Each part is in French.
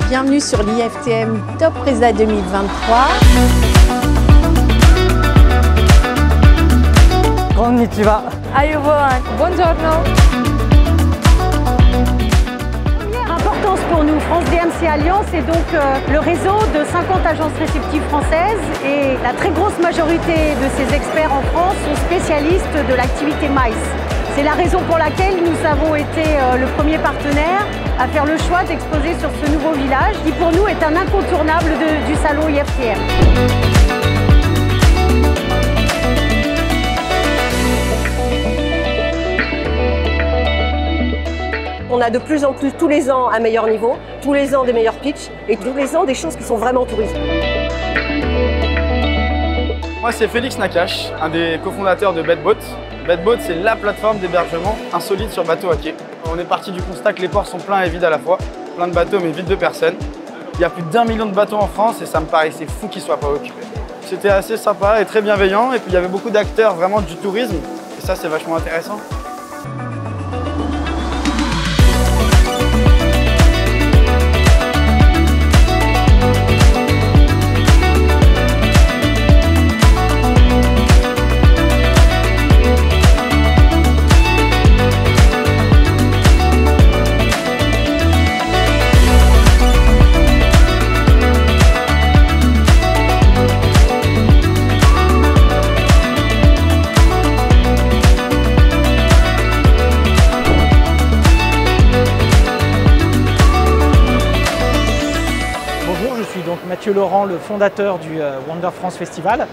Bienvenue sur l'IFTM Top Presa 2023. Konnichiwa. Ayubowan. Buongiorno. Importance pour nous, France DMC Alliance est donc le réseau de 50 agences réceptives françaises et la très grosse majorité de ces experts en France sont spécialistes de l'activité maïs. C'est la raison pour laquelle nous avons été le premier partenaire à faire le choix d'exposer sur ce nouveau village qui pour nous est un incontournable du salon IFTM. On a de plus en plus tous les ans un meilleur niveau, tous les ans des meilleurs pitchs et tous les ans des choses qui sont vraiment touristes. Moi c'est Félix Nakache, un des cofondateurs de Bedboat. Bedboat c'est la plateforme d'hébergement insolite sur bateau à quai. On est parti du constat que les ports sont pleins et vides à la fois, plein de bateaux mais vides de personnes. Il y a plus d'1 million de bateaux en France et ça me paraissait fou qu'ils ne soient pas occupés. C'était assez sympa et très bienveillant et puis il y avait beaucoup d'acteurs vraiment du tourisme et ça c'est vachement intéressant. Mathieu Laurent, le fondateur du Wonder France Festival.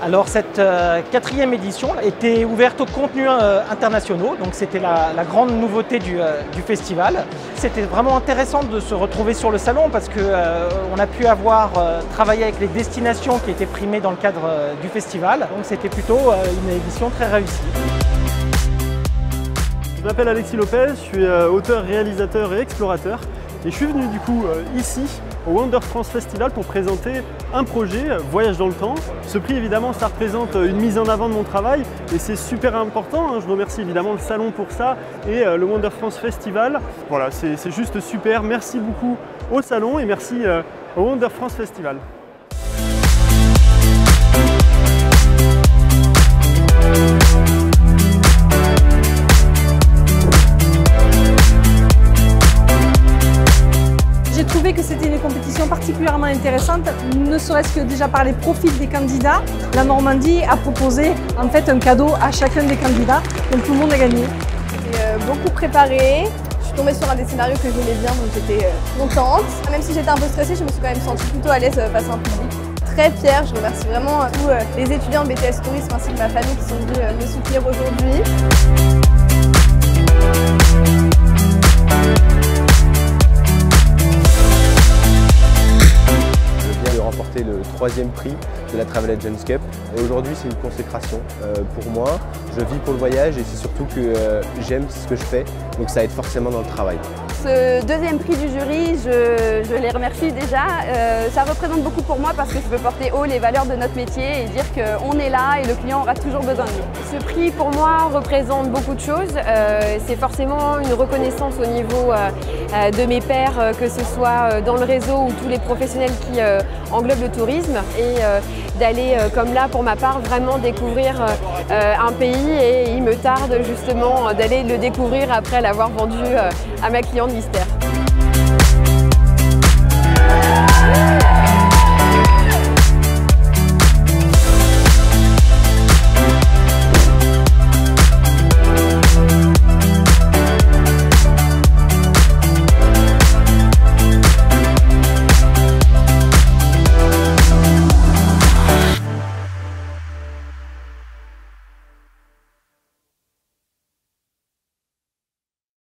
Alors cette 4e édition était ouverte aux contenus internationaux, donc c'était la grande nouveauté du festival. C'était vraiment intéressant de se retrouver sur le salon parce qu'on a pu avoir travaillé avec les destinations qui étaient primées dans le cadre du festival. Donc c'était plutôt une édition très réussie. Je m'appelle Alexis Lopez, je suis auteur, réalisateur et explorateur. Et je suis venu du coup ici au Wonder France Festival pour présenter un projet, Voyage dans le temps. Ce prix évidemment ça représente une mise en avant de mon travail et c'est super important. Je remercie évidemment le salon pour ça et le Wonder France Festival. Voilà, c'est juste super. Merci beaucoup au salon et merci au Wonder France Festival. J'ai trouvé que c'était une compétition particulièrement intéressante, ne serait-ce que déjà par les profils des candidats. La Normandie a proposé en fait un cadeau à chacun des candidats, donc tout le monde a gagné. J'ai beaucoup préparé, je suis tombée sur un des scénarios que j'aimais bien, donc j'étais contente. Même si j'étais un peu stressée, je me suis quand même sentie plutôt à l'aise face à un public. Très fière, je remercie vraiment tous les étudiants de BTS Tourisme ainsi que ma famille qui sont venus me soutenir aujourd'hui. Remporté le 3e prix de la Travel Agents Cup et aujourd'hui c'est une consécration pour moi. Je vis pour le voyage et c'est surtout que j'aime ce que je fais, donc ça aide forcément dans le travail. Ce 2e prix du jury, je les remercie déjà. Ça représente beaucoup pour moi parce que je peux porter haut les valeurs de notre métier et dire qu'on est là et le client aura toujours besoin de nous. Ce prix pour moi représente beaucoup de choses. C'est forcément une reconnaissance au niveau de mes pairs, que ce soit dans le réseau ou tous les professionnels qui englobe le tourisme et d'aller, comme là pour ma part, vraiment découvrir un pays et il me tarde justement d'aller le découvrir après l'avoir vendu à ma cliente mystère.